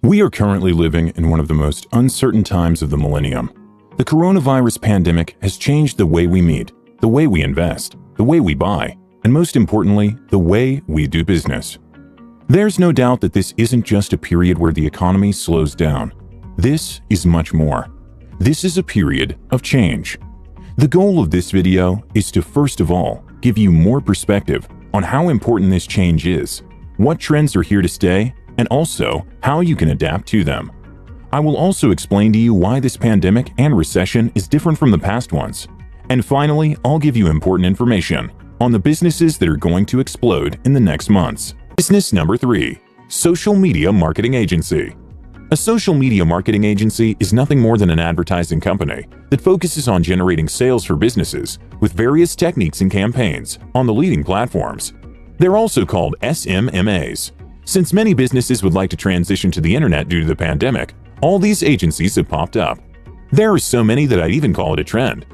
We are currently living in one of the most uncertain times of the millennium. The coronavirus pandemic has changed the way we meet, the way we invest, the way we buy, and most importantly, the way we do business. There's no doubt that this isn't just a period where the economy slows down. This is much more. This is a period of change. The goal of this video is to first of all give you more perspective on how important this change is, what trends are here to stay, and also how you can adapt to them. I will also explain to you why this pandemic and recession is different from the past ones. And finally, I'll give you important information on the businesses that are going to explode in the next months. Business number 3, social media marketing agency. A social media marketing agency is nothing more than an advertising company that focuses on generating sales for businesses with various techniques and campaigns on the leading platforms. They're also called SMMAs. Since many businesses would like to transition to the internet due to the pandemic, all these agencies have popped up. There are so many that I'd even call it a trend.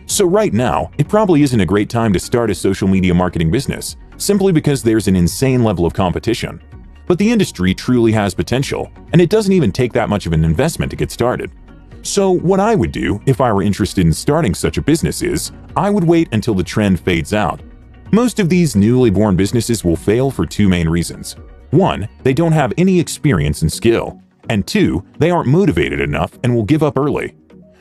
So right now, it probably isn't a great time to start a social media marketing business, simply because there's an insane level of competition. But the industry truly has potential, and it doesn't even take that much of an investment to get started. So what I would do if I were interested in starting such a business is, I would wait until the trend fades out. Most of these newly born businesses will fail for two main reasons. 1, they don't have any experience and skill, and 2, they aren't motivated enough and will give up early.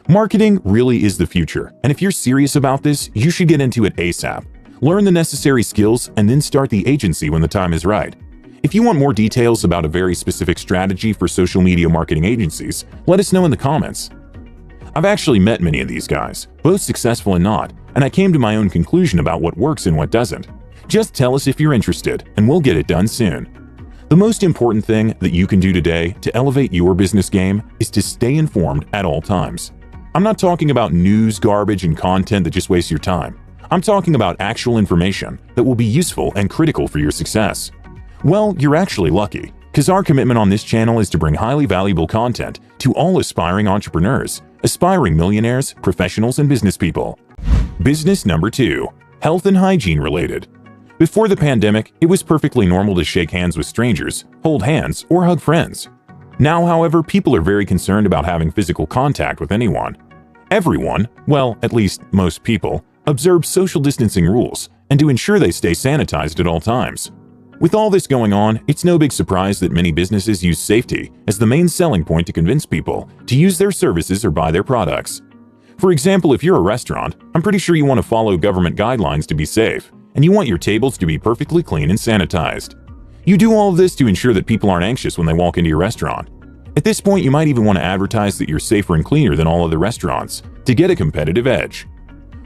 Marketing really is the future, and if you're serious about this, you should get into it ASAP. Learn the necessary skills and then start the agency when the time is right. If you want more details about a very specific strategy for social media marketing agencies, let us know in the comments. I've actually met many of these guys, both successful and not, and I came to my own conclusion about what works and what doesn't. Just tell us if you're interested, and we'll get it done soon. The most important thing that you can do today to elevate your business game is to stay informed at all times. I'm not talking about news, garbage, and content that just wastes your time. I'm talking about actual information that will be useful and critical for your success. Well, you're actually lucky, because our commitment on this channel is to bring highly valuable content to all aspiring entrepreneurs, aspiring millionaires, professionals, and business people. Business number 2, health and hygiene related. Before the pandemic, it was perfectly normal to shake hands with strangers, hold hands, or hug friends. Now, however, people are very concerned about having physical contact with anyone. Everyone, well, at least most people, observe social distancing rules and to ensure they stay sanitized at all times. With all this going on, it's no big surprise that many businesses use safety as the main selling point to convince people to use their services or buy their products. For example, if you're a restaurant, I'm pretty sure you want to follow government guidelines to be safe, and you want your tables to be perfectly clean and sanitized. You do all of this to ensure that people aren't anxious when they walk into your restaurant. At this point, you might even want to advertise that you're safer and cleaner than all other restaurants to get a competitive edge.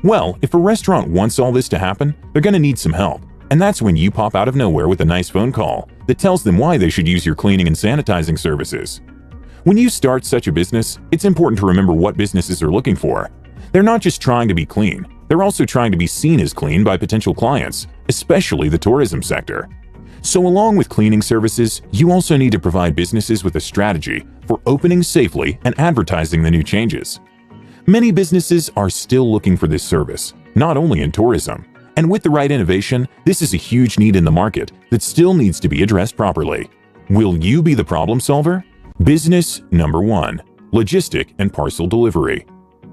Well, if a restaurant wants all this to happen, they're going to need some help, and that's when you pop out of nowhere with a nice phone call that tells them why they should use your cleaning and sanitizing services. When you start such a business, it's important to remember what businesses are looking for. They're not just trying to be clean. They're also trying to be seen as clean by potential clients, especially the tourism sector. So along with cleaning services, you also need to provide businesses with a strategy for opening safely and advertising the new changes. Many businesses are still looking for this service, not only in tourism. And with the right innovation, this is a huge need in the market that still needs to be addressed properly. Will you be the problem solver? Business number 1, logistic and parcel delivery.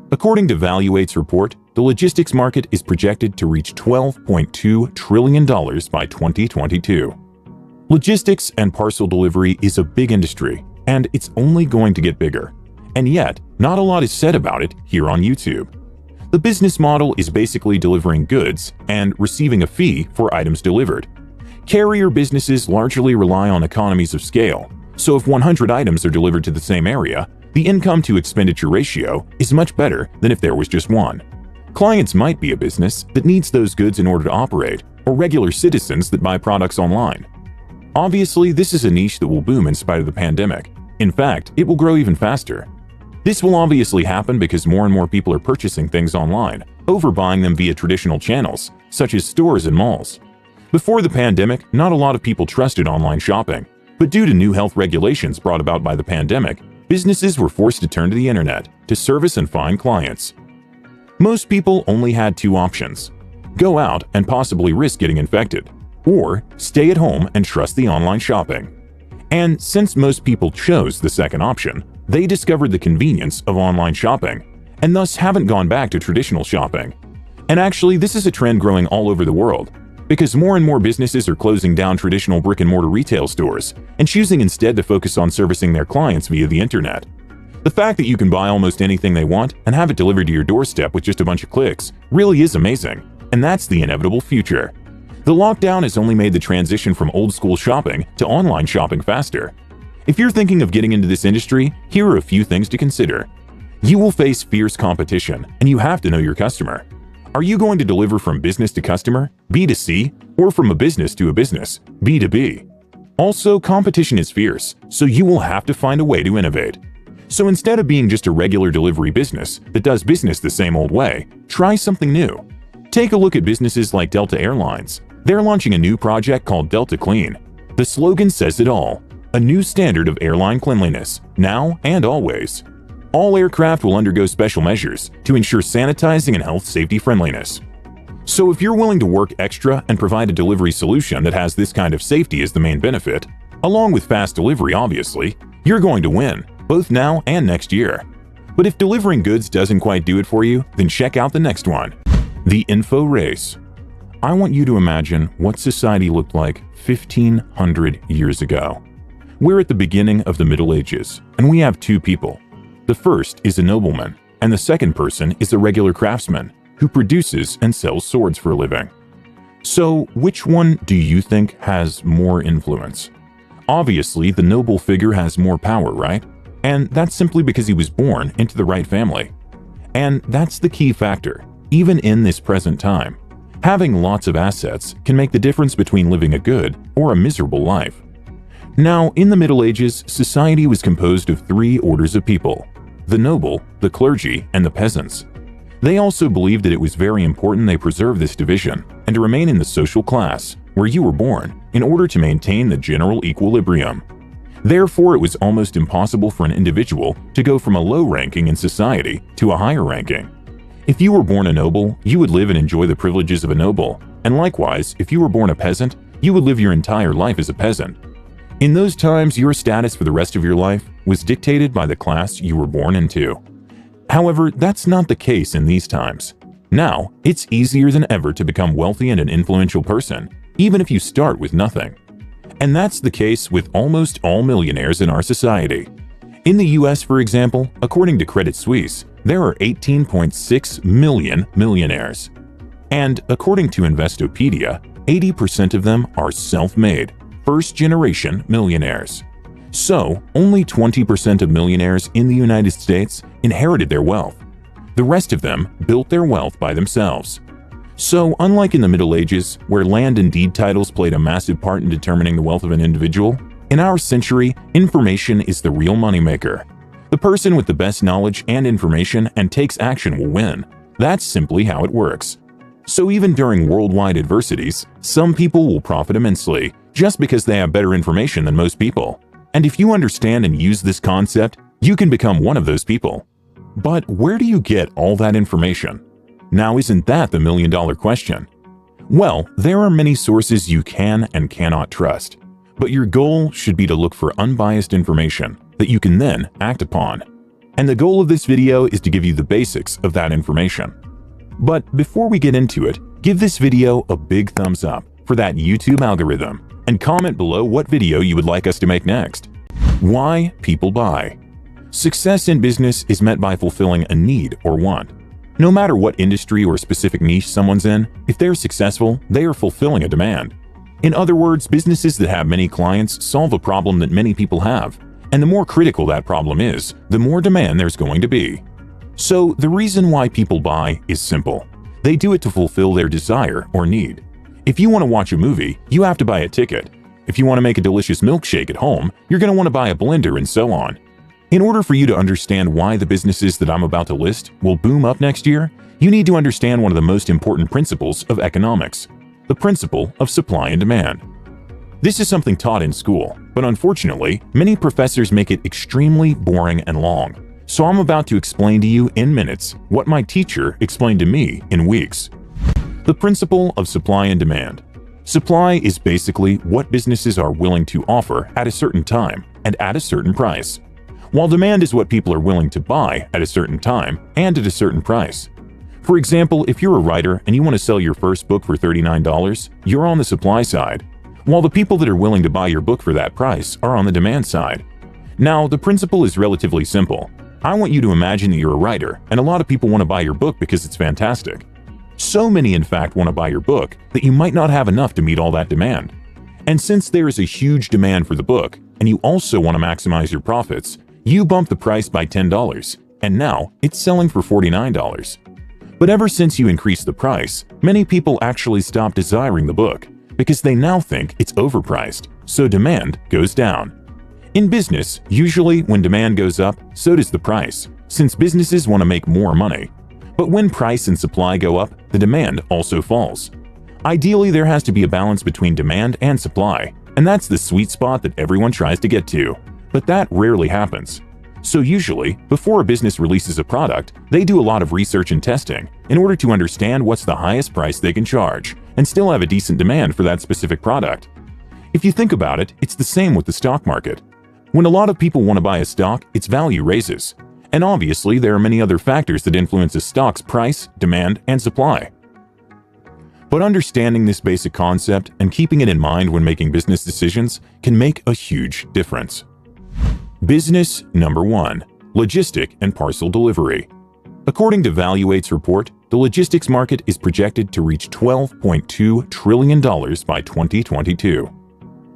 According to Valuate's report, the logistics market is projected to reach $12.2 trillion by 2022. Logistics and parcel delivery is a big industry, and it's only going to get bigger. And yet, not a lot is said about it here on YouTube. The business model is basically delivering goods and receiving a fee for items delivered. Carrier businesses largely rely on economies of scale, so if 100 items are delivered to the same area, the income to expenditure ratio is much better than if there was just one. Clients might be a business that needs those goods in order to operate, or regular citizens that buy products online. Obviously, this is a niche that will boom in spite of the pandemic. In fact, it will grow even faster. This will obviously happen because more and more people are purchasing things online, overbuying them via traditional channels, such as stores and malls. Before the pandemic, not a lot of people trusted online shopping, but due to new health regulations brought about by the pandemic, businesses were forced to turn to the internet to service and find clients. Most people only had two options: go out and possibly risk getting infected, or stay at home and trust the online shopping. And since most people chose the second option, they discovered the convenience of online shopping, and thus haven't gone back to traditional shopping. And actually, this is a trend growing all over the world, because more and more businesses are closing down traditional brick-and-mortar retail stores and choosing instead to focus on servicing their clients via the internet. The fact that you can buy almost anything they want and have it delivered to your doorstep with just a bunch of clicks really is amazing, and that's the inevitable future. The lockdown has only made the transition from old-school shopping to online shopping faster. If you're thinking of getting into this industry, here are a few things to consider. You will face fierce competition, and you have to know your customer. Are you going to deliver from business to customer, B2C, or from a business to a business, B2B? Also, competition is fierce, so you will have to find a way to innovate. So instead of being just a regular delivery business that does business the same old way, try something new. Take a look at businesses like Delta Airlines. They're launching a new project called Delta Clean. The slogan says it all, a new standard of airline cleanliness, now and always. All aircraft will undergo special measures to ensure sanitizing and health safety friendliness. So if you're willing to work extra and provide a delivery solution that has this kind of safety as the main benefit, along with fast delivery obviously, you're going to win, both now and next year. But if delivering goods doesn't quite do it for you, then check out the next one, the info race. I want you to imagine what society looked like 1500 years ago. We're at the beginning of the Middle Ages, and we have two people. The first is a nobleman, and the second person is a regular craftsman who produces and sells swords for a living. So, which one do you think has more influence? Obviously, the noble figure has more power, right? And that's simply because he was born into the right family. And that's the key factor, even in this present time. Having lots of assets can make the difference between living a good or a miserable life. Now, in the Middle Ages, society was composed of three orders of people: the noble, the clergy, and the peasants. They also believed that it was very important they preserve this division and to remain in the social class where you were born in order to maintain the general equilibrium. Therefore, it was almost impossible for an individual to go from a low ranking in society to a higher ranking. If you were born a noble, you would live and enjoy the privileges of a noble, and likewise, if you were born a peasant, you would live your entire life as a peasant. In those times, your status for the rest of your life was dictated by the class you were born into. However, that's not the case in these times. Now, it's easier than ever to become wealthy and an influential person, even if you start with nothing. And that's the case with almost all millionaires in our society. In the US, for example, according to Credit Suisse, there are 18.6 million millionaires. And according to Investopedia, 80% of them are self-made, first-generation millionaires. So, only 20% of millionaires in the United States inherited their wealth. The rest of them built their wealth by themselves. So, unlike in the Middle Ages, where land and deed titles played a massive part in determining the wealth of an individual, in our century, information is the real moneymaker. The person with the best knowledge and information and takes action will win. That's simply how it works. So even during worldwide adversities, some people will profit immensely just because they have better information than most people. And if you understand and use this concept, you can become one of those people. But where do you get all that information? Now, isn't that the million-dollar question? Well, there are many sources you can and cannot trust. But your goal should be to look for unbiased information that you can then act upon. And the goal of this video is to give you the basics of that information. But before we get into it, give this video a big thumbs up for that YouTube algorithm and comment below what video you would like us to make next. Why people buy. Success in business is met by fulfilling a need or want. No matter what industry or specific niche someone's in, if they're successful, they are fulfilling a demand. In other words, businesses that have many clients solve a problem that many people have. And the more critical that problem is, the more demand there's going to be. So the reason why people buy is simple. They do it to fulfill their desire or need. If you want to watch a movie, you have to buy a ticket. If you want to make a delicious milkshake at home, you're going to want to buy a blender and so on. In order for you to understand why the businesses that I'm about to list will boom up next year, you need to understand one of the most important principles of economics, the principle of supply and demand. This is something taught in school, but unfortunately, many professors make it extremely boring and long. So I'm about to explain to you in minutes what my teacher explained to me in weeks. The principle of supply and demand. Supply is basically what businesses are willing to offer at a certain time and at a certain price, while demand is what people are willing to buy at a certain time and at a certain price. For example, if you're a writer and you want to sell your first book for $39, you're on the supply side, while the people that are willing to buy your book for that price are on the demand side. Now, the principle is relatively simple. I want you to imagine that you're a writer, and a lot of people want to buy your book because it's fantastic. So many, in fact, want to buy your book that you might not have enough to meet all that demand. And since there is a huge demand for the book, and you also want to maximize your profits, you bump the price by $10, and now it's selling for $49. But ever since you increased the price, many people actually stop desiring the book because they now think it's overpriced, so demand goes down. In business, usually when demand goes up, so does the price, since businesses want to make more money. But when price and supply go up, the demand also falls. Ideally, there has to be a balance between demand and supply, and that's the sweet spot that everyone tries to get to. But that rarely happens. So usually, before a business releases a product, they do a lot of research and testing in order to understand what's the highest price they can charge and still have a decent demand for that specific product. If you think about it, it's the same with the stock market. When a lot of people want to buy a stock, its value raises. And obviously, there are many other factors that influence a stock's price, demand, and supply. But understanding this basic concept and keeping it in mind when making business decisions can make a huge difference. Business number 1: logistic and parcel delivery. According to Valuate's report, the logistics market is projected to reach $12.2 trillion by 2022.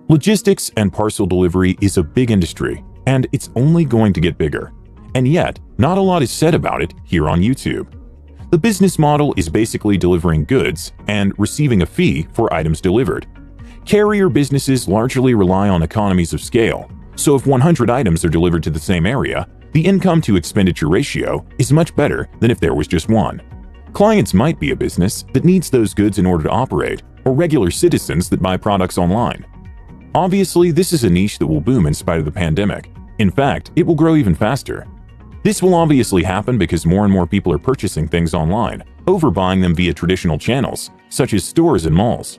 Logistics and parcel delivery is a big industry, and it's only going to get bigger. And yet, not a lot is said about it here on YouTube. The business model is basically delivering goods and receiving a fee for items delivered. Carrier businesses largely rely on economies of scale, so if 100 items are delivered to the same area, the income-to-expenditure ratio is much better than if there was just one. Clients might be a business that needs those goods in order to operate, or regular citizens that buy products online. Obviously, this is a niche that will boom in spite of the pandemic. In fact, it will grow even faster. This will obviously happen because more and more people are purchasing things online, over buying them via traditional channels, such as stores and malls.